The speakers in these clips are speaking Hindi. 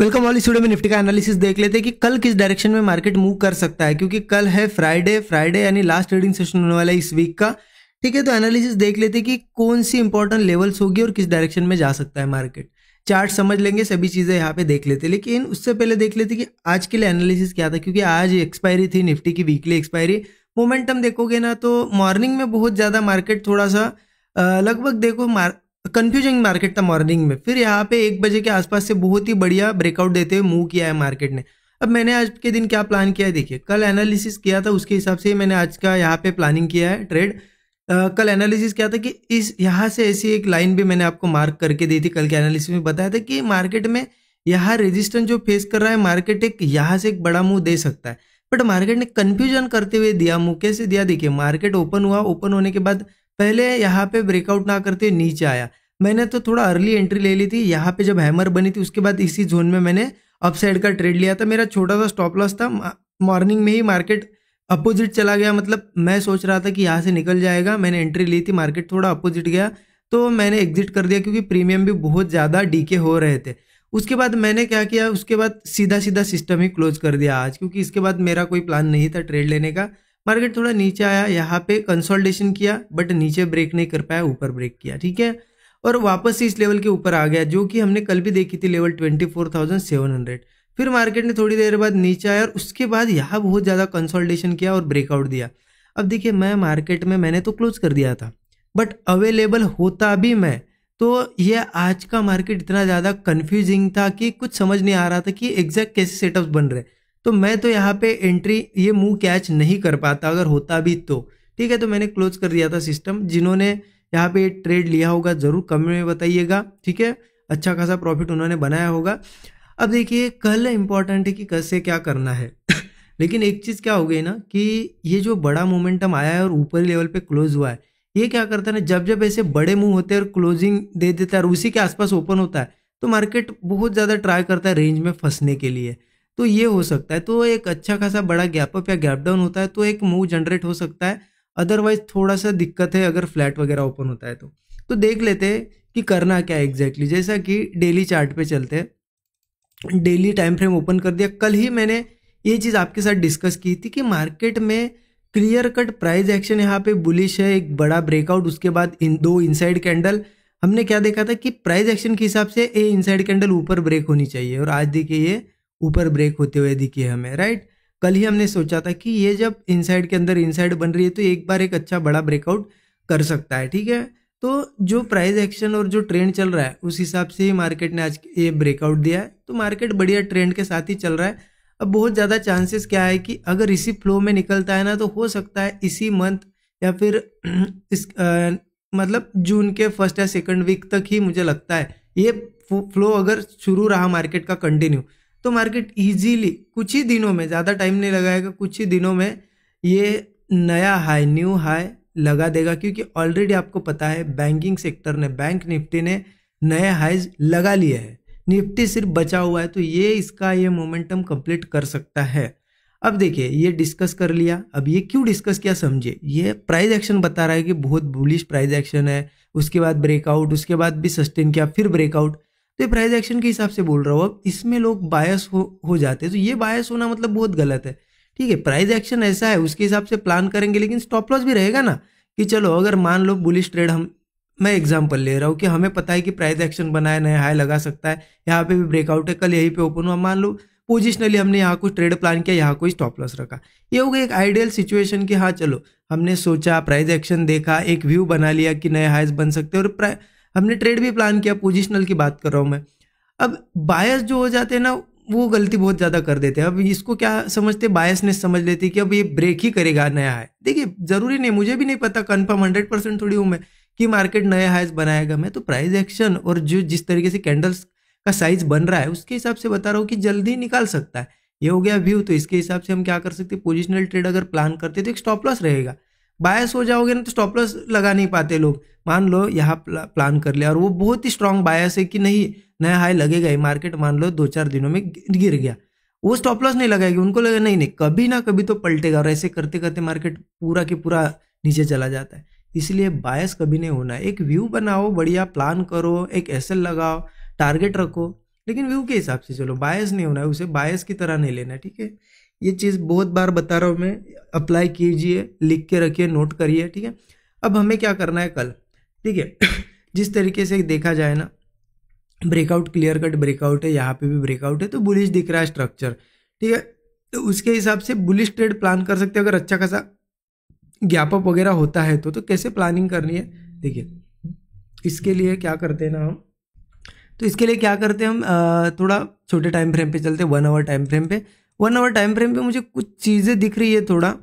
Welcome all. इस वीडियो में निफ्टी का एनालिसिस देख लेते हैं कि कल किस डायरेक्शन में मार्केट मूव कर सकता है, क्योंकि कल है फ्राइडे यानी लास्ट ट्रेडिंग सेशन होने वाला है इस वीक का। ठीक है, तो एनालिसिस देख लेते हैं कि कौन सी इंपॉर्टेंट लेवल्स होगी और किस डायरेक्शन में जा सकता है मार्केट। चार्ट समझ लेंगे, सभी चीजें यहाँ पे देख लेते हैं, लेकिन उससे पहले देख लेते कि आज के लिए एनालिसिस क्या था, क्योंकि आज एक्सपायरी थी निफ्टी की, वीकली एक्सपायरी। मोमेंटम देखोगे ना तो मॉर्निंग में बहुत ज्यादा मार्केट थोड़ा सा लगभग देखो कंफ्यूजिंग मार्केट था मॉर्निंग में। फिर यहाँ पे 1 बजे के आसपास से बहुत ही बढ़िया ब्रेकआउट देते हुए मूव किया है मार्केट ने। अब मैंने आज के दिन क्या प्लान किया है, देखिए कल एनालिसिस किया था उसके हिसाब से ही मैंने आज का यहाँ पे प्लानिंग किया है ट्रेड। कल एनालिसिस किया था कि इस यहाँ से ऐसी एक लाइन भी मैंने आपको मार्क करके दी थी। कल के एनालिसिस में बताया था कि मार्केट में यहाँ रेजिस्टेंस जो फेस कर रहा है मार्केट, एक यहाँ से एक बड़ा मूव दे सकता है, बट मार्केट ने कंफ्यूजन करते हुए दिया मूव। कैसे दिया, देखिए मार्केट ओपन हुआ, ओपन होने के बाद पहले यहाँ पे ब्रेकआउट ना करते हुए नीचे आया। मैंने तो थोड़ा अर्ली एंट्री ले ली थी, यहाँ पे जब हैमर बनी थी उसके बाद इसी जोन में मैंने अपसाइड का ट्रेड लिया था। मेरा छोटा सा स्टॉप लॉस था। मॉर्निंग में ही मार्केट अपोजिट चला गया, मतलब मैं सोच रहा था कि यहाँ से निकल जाएगा, मैंने एंट्री ली थी, मार्केट थोड़ा अपोजिट गया तो मैंने एग्जिट कर दिया, क्योंकि प्रीमियम भी बहुत ज़्यादा डीके हो रहे थे। उसके बाद मैंने क्या किया, उसके बाद सीधा सिस्टम ही क्लोज कर दिया आज, क्योंकि इसके बाद मेरा कोई प्लान नहीं था ट्रेड लेने का। मार्केट थोड़ा नीचे आया, यहाँ पे कंसोलिडेशन किया, बट नीचे ब्रेक नहीं कर पाया, ऊपर ब्रेक किया, ठीक है, और वापस से इस लेवल के ऊपर आ गया, जो कि हमने कल भी देखी थी, लेवल 24,700। फिर मार्केट ने थोड़ी देर बाद नीचे आया और उसके बाद यहाँ बहुत ज़्यादा कंसोलिडेशन किया और ब्रेकआउट दिया। अब देखिए मैं मार्केट में मैंने तो क्लोज कर दिया था, बट अवेलेबल होता भी मैं तो ये आज का मार्केट इतना ज़्यादा कंफ्यूजिंग था कि कुछ समझ नहीं आ रहा था कि एग्जैक्ट कैसे सेटअप्स बन रहे। तो मैं तो यहाँ पे एंट्री ये मूव कैच नहीं कर पाता अगर होता भी तो, ठीक है, तो मैंने क्लोज कर दिया था सिस्टम। जिन्होंने यहाँ पे ट्रेड लिया होगा जरूर कमेंट में बताइएगा, ठीक है, अच्छा खासा प्रॉफिट उन्होंने बनाया होगा। अब देखिए कल इंपॉर्टेंट है कि कैसे क्या करना है लेकिन एक चीज़ क्या हो गई ना कि ये जो बड़ा मोमेंटम आया है और ऊपरी लेवल पे क्लोज हुआ है, ये क्या करता है ना, जब जब ऐसे बड़े मूव होते हैं और क्लोजिंग दे देता है और उसी के आसपास ओपन होता है, तो मार्केट बहुत ज़्यादा ट्राई करता है रेंज में फंसने के लिए। तो ये हो सकता है, तो एक अच्छा खासा बड़ा गैप अप या गैप डाउन होता है तो एक मूव जनरेट हो सकता है। अदरवाइज थोड़ा सा दिक्कत है अगर फ्लैट वगैरह ओपन होता है तो देख लेते हैं कि करना क्या है एग्जैक्टली। जैसा कि डेली चार्ट पे चलते हैं, डेली टाइम फ्रेम ओपन कर दिया। कल ही मैंने ये चीज़ आपके साथ डिस्कस की थी कि मार्केट में क्लियर कट प्राइस एक्शन यहाँ पे बुलिश है, एक बड़ा ब्रेकआउट, उसके बाद इन 2 इनसाइड कैंडल। हमने क्या देखा था कि प्राइस एक्शन के हिसाब से ए इनसाइड कैंडल ऊपर ब्रेक होनी चाहिए, और आज देखिए ये ऊपर ब्रेक होते हुए दिखी हमें, राइट। कल ही हमने सोचा था कि ये जब इनसाइड के अंदर इनसाइड बन रही है तो एक बार एक अच्छा बड़ा ब्रेकआउट कर सकता है, ठीक है। तो जो प्राइस एक्शन और जो ट्रेंड चल रहा है उस हिसाब से ही मार्केट ने आज ये ब्रेकआउट दिया है, तो मार्केट बढ़िया ट्रेंड के साथ ही चल रहा है। अब बहुत ज़्यादा चांसेस क्या है कि अगर इसी फ्लो में निकलता है ना तो हो सकता है इसी मंथ या फिर इस मतलब जून के फर्स्ट या सेकंड वीक तक ही मुझे लगता है ये फ्लो अगर शुरू रहा मार्केट का कंटिन्यू, तो मार्केट इजीली कुछ ही दिनों में, ज़्यादा टाइम नहीं लगाएगा, कुछ ही दिनों में ये नया हाई, न्यू हाई लगा देगा। क्योंकि ऑलरेडी आपको पता है बैंकिंग सेक्टर ने, बैंक निफ्टी ने नए हाइज लगा लिए हैं, निफ्टी सिर्फ बचा हुआ है, तो ये इसका ये मोमेंटम कंप्लीट कर सकता है। अब देखिए ये डिस्कस कर लिया, अब ये क्यों डिस्कस किया समझिए। ये प्राइस एक्शन बता रहा है कि बहुत बुलिश प्राइस एक्शन है, उसके बाद ब्रेकआउट, उसके बाद भी सस्टेन किया, फिर ब्रेकआउट, तो ये प्राइस एक्शन के हिसाब से बोल रहा हूँ। अब इसमें लोग बायस हो जाते हैं, तो ये बायस होना मतलब बहुत गलत है, ठीक है। प्राइस एक्शन ऐसा है उसके हिसाब से प्लान करेंगे, लेकिन स्टॉप लॉस भी रहेगा ना, कि चलो अगर मान लो बुलिश ट्रेड, मैं एग्जांपल ले रहा हूँ कि हमें पता है कि प्राइस एक्शन बनाया, नया हाई लगा सकता है, यहाँ पे भी ब्रेकआउट है, कल यहीं पे ओपन हुआ, मान लो पोजिशनली हमने यहाँ कुछ ट्रेड प्लान किया, यहाँ कोई स्टॉप लॉस रखा, ये हो गया एक आइडियल सिचुएशन कि हाँ चलो हमने सोचा, प्राइस एक्शन देखा, एक व्यू बना लिया कि नए हाइज बन सकते हैं, और हमने ट्रेड भी प्लान किया, पोजिशनल की बात कर रहा हूँ मैं। अब बायस जो हो जाते हैं ना वो गलती बहुत ज़्यादा कर देते हैं। अब इसको क्या समझते, बायसनेस समझ लेती है कि अब ये ब्रेक ही करेगा नया हाई। देखिए जरूरी नहीं, मुझे भी नहीं पता कंफर्म 100% थोड़ी हूँ मैं कि मार्केट नए हाइज बनाएगा। मैं तो प्राइस एक्शन और जो जिस तरीके से कैंडल्स का साइज बन रहा है उसके हिसाब से बता रहा हूँ कि जल्दी निकाल सकता है। ये हो गया व्यू, तो इसके हिसाब से हम क्या कर सकते हैं, पोजिशनल ट्रेड अगर प्लान करते हैं तो एक स्टॉप लॉस रहेगा। बायस हो जाओगे ना तो स्टॉप लॉस लगा नहीं पाते लोग। मान लो यहाँ प्लान कर लिया और वो बहुत ही स्ट्रांग बायस है कि नहीं नया हाई लगेगा ही, मार्केट मान लो 2-4 दिनों में गिर गया, वो स्टॉप लॉस नहीं लगाएगी, उनको लगा नहीं कभी ना कभी तो पलटेगा, और ऐसे करते करते मार्केट पूरा के पूरा नीचे चला जाता है। इसलिए बायस कभी नहीं होना है। एक व्यू बनाओ, बढ़िया प्लान करो, एक एसएल लगाओ, टारगेट रखो, लेकिन व्यू के हिसाब से चलो, बायस नहीं होना है, उसे बायस की तरह नहीं लेना है, ठीक है। ये चीज़ बहुत बार बता रहा हूँ मैं, अप्लाई कीजिए, लिख के रखिए, नोट करिए, ठीक है। अब हमें क्या करना है कल, ठीक है। जिस तरीके से देखा जाए ना, ब्रेकआउट क्लियर कट ब्रेकआउट है, यहाँ पे भी ब्रेकआउट है, तो बुलिश दिख रहा है स्ट्रक्चर, ठीक है। तो उसके हिसाब से बुलिश ट्रेड प्लान कर सकते हैं। अगर अच्छा खासा गैप अप वगैरह होता है तो कैसे प्लानिंग करनी है, देखिए इसके लिए क्या करते हैं ना हम, तो इसके लिए क्या करते हैं हम, थोड़ा छोटे टाइम फ्रेम पे चलते हैं, 1 आवर टाइम फ्रेम पे। 1 आवर टाइम फ्रेम पे मुझे कुछ चीज़ें दिख रही है थोड़ा,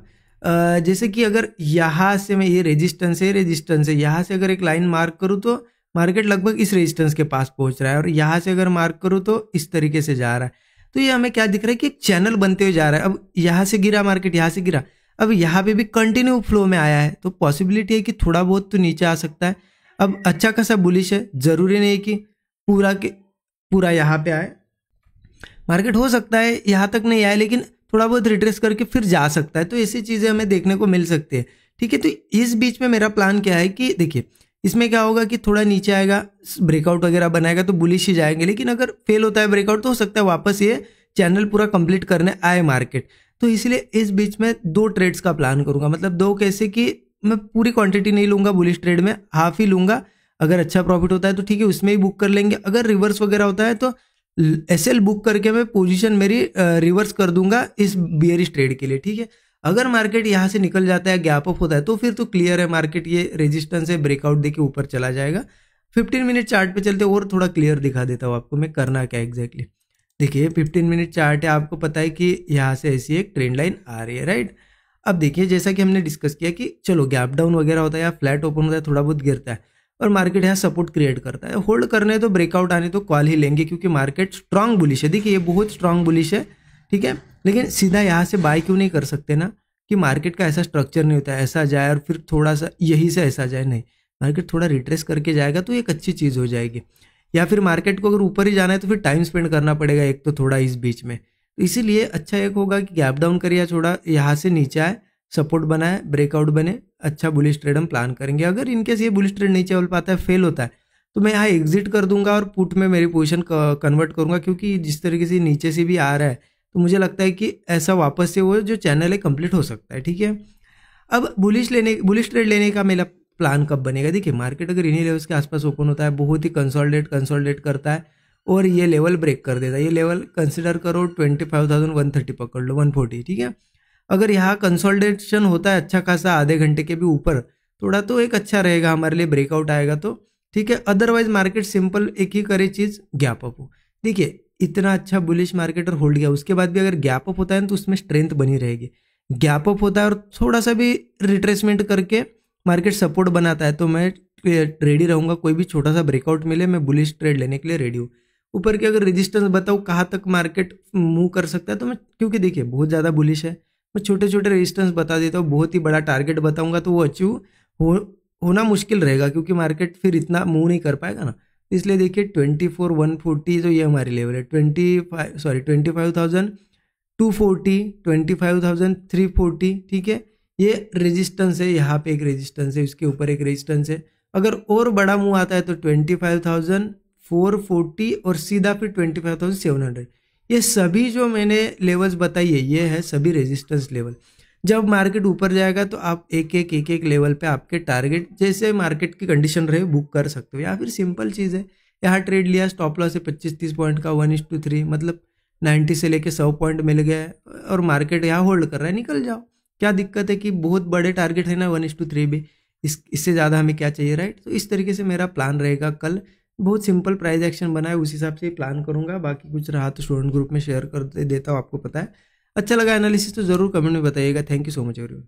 जैसे कि अगर यहाँ से मैं, ये रेजिस्टेंस है, यहाँ से अगर एक लाइन मार्क करूँ तो मार्केट लगभग इस रेजिस्टेंस के पास पहुंच रहा है, और यहाँ से अगर मार्क करूँ तो इस तरीके से जा रहा है। तो ये हमें क्या दिख रहा है कि एक चैनल बनते हुए जा रहा है। अब यहाँ से गिरा मार्केट, यहाँ से गिरा, अब यहाँ पे भी कंटिन्यू फ्लो में आया है, तो पॉसिबिलिटी है कि थोड़ा बहुत तो नीचे आ सकता है। अब अच्छा खासा बुलिश है, जरूरी नहीं है कि पूरा के पूरा यहाँ पे आए, मार्केट हो सकता है यहाँ तक नहीं आए, लेकिन थोड़ा बहुत रिट्रेस करके फिर जा सकता है। तो ऐसी चीज़ें हमें देखने को मिल सकती है, ठीक है। तो इस बीच में मेरा प्लान क्या है कि देखिए इसमें क्या होगा कि थोड़ा नीचे आएगा, ब्रेकआउट वगैरह बनाएगा तो बुलिश ही जाएंगे, लेकिन अगर फेल होता है ब्रेकआउट तो हो सकता है वापस ये चैनल पूरा कंप्लीट करने आए मार्केट। तो इसलिए इस बीच में 2 ट्रेड्स का प्लान करूंगा, मतलब 2 कैसे कि मैं पूरी क्वांटिटी नहीं लूंगा बुलिश ट्रेड में, हाफ ही लूंगा। अगर अच्छा प्रॉफिट होता है तो ठीक है, उसमें ही बुक कर लेंगे। अगर रिवर्स वगैरह होता है तो एसएल बुक करके मैं पोजीशन मेरी रिवर्स कर दूंगा इस बियरिश ट्रेड के लिए, ठीक है। अगर मार्केट यहाँ से निकल जाता है, गैप अप होता है, तो फिर तो क्लियर है मार्केट ये रेजिस्टेंस है, ब्रेकआउट देके ऊपर चला जाएगा। 15 मिनट चार्ट पे चलते और थोड़ा क्लियर दिखा देता हूँ आपको मैं करना क्या एग्जैक्टली। देखिए 15 मिनट चार्ट है, आपको पता है कि यहाँ से ऐसी एक ट्रेंड लाइन आ रही है, राइट। अब देखिए जैसा कि हमने डिस्कस किया कि चलो गैप डाउन वगैरह होता है या फ्लैट ओपन होता है, थोड़ा बहुत गिरता है और मार्केट यहाँ सपोर्ट क्रिएट करता है, होल्ड करने तो ब्रेकआउट आने तो कॉल ही लेंगे, क्योंकि मार्केट स्ट्रांग बुलिश है। देखिए ये बहुत स्ट्रांग बुलिश है, ठीक है। लेकिन सीधा यहाँ से बाय क्यों नहीं कर सकते ना, कि मार्केट का ऐसा स्ट्रक्चर नहीं होता है ऐसा जाए और फिर थोड़ा सा यही से ऐसा जाए, नहीं, मार्केट थोड़ा रिट्रेस करके जाएगा तो एक अच्छी चीज़ हो जाएगी। या फिर मार्केट को अगर ऊपर ही जाना है तो फिर टाइम स्पेंड करना पड़ेगा एक तो थोड़ा इस बीच में। तो इसीलिए अच्छा एक होगा कि गैप डाउन करिए, थोड़ा यहाँ से नीचे आए, सपोर्ट बनाए, ब्रेकआउट बने, अच्छा बुलिश ट्रेड हम प्लान करेंगे। अगर इनकेस ये बुलिश ट्रेड नहीं चल पाता है, फेल होता है, तो मैं यहाँ एग्जिट कर दूंगा और पुट में मेरी पोजीशन कन्वर्ट करूंगा, क्योंकि जिस तरीके से नीचे से भी आ रहा है तो मुझे लगता है कि ऐसा वापस से वो जो चैनल है कंप्लीट हो सकता है, ठीक है। अब बुलिश ट्रेड लेने का मेरा प्लान कब बनेगा, देखिए मार्केट अगर इन्हीं लेवल्स के आसपास ओपन होता है, बहुत ही कंसोलिडेट करता है और ये लेवल ब्रेक कर देता है, ये लेवल कंसिडर करो 25,130 पकड़ लो, 140, ठीक है। अगर यहाँ कंसोलिडेशन होता है अच्छा खासा आधे घंटे के भी ऊपर थोड़ा, तो एक अच्छा रहेगा हमारे लिए, ब्रेकआउट आएगा तो ठीक है। अदरवाइज मार्केट सिंपल एक ही करे चीज, गैप अप हो। देखिए इतना अच्छा बुलिश मार्केट और होल्ड गया, उसके बाद भी अगर गैप अप होता है तो उसमें स्ट्रेंथ बनी रहेगी। गैप अप होता है और थोड़ा सा भी रिट्रेसमेंट करके मार्केट सपोर्ट बनाता है तो मैं रेडी रहूंगा, कोई भी छोटा सा ब्रेकआउट मिले मैं बुलिश ट्रेड लेने के लिए रेडी हूँ। ऊपर की अगर रेजिस्टेंस बताऊँ कहाँ तक मार्केट मूव कर सकता है, तो मैं, क्योंकि देखिए बहुत ज़्यादा बुलिश है, मैं छोटे छोटे रेजिस्टेंस बता देता हूँ, बहुत ही बड़ा टारगेट बताऊंगा तो वो अचीव होना मुश्किल रहेगा, क्योंकि मार्केट फिर इतना मूव नहीं कर पाएगा ना। इसलिए देखिए 24,140 जो ये हमारी लेवल है, 25,240, 25,340, ठीक है। ये रेजिस्टेंस है, यहाँ पे एक रेजिस्टेंस है, उसके ऊपर एक रेजिस्टेंस है। अगर और बड़ा मूव आता है तो 25,440 और सीधा फिर 25,700। ये सभी जो मैंने लेवल्स बताई है ये है सभी रेजिस्टेंस लेवल। जब मार्केट ऊपर जाएगा तो आप एक लेवल पे आपके टारगेट जैसे मार्केट की कंडीशन रहे बुक कर सकते हो, या फिर सिंपल चीज़ है, यहाँ ट्रेड लिया, स्टॉप लॉस है 25-30 पॉइंट का, 1:3, मतलब 90 से लेके 100 पॉइंट मिल गया है और मार्केट यहाँ होल्ड कर रहा है, निकल जाओ। क्या दिक्कत है कि बहुत बड़े टारगेट है ना 1:3 भी, इससे ज़्यादा हमें क्या चाहिए, राइट। तो इस तरीके से मेरा प्लान रहेगा कल, बहुत सिंपल प्राइस एक्शन बना है, उस हिसाब से ही प्लान करूंगा। बाकी कुछ रहा तो स्टूडेंट ग्रुप में शेयर कर देता हूँ, आपको पता है। अच्छा लगा एनालिसिस तो जरूर कमेंट में बताइएगा। Thank you so much everyone.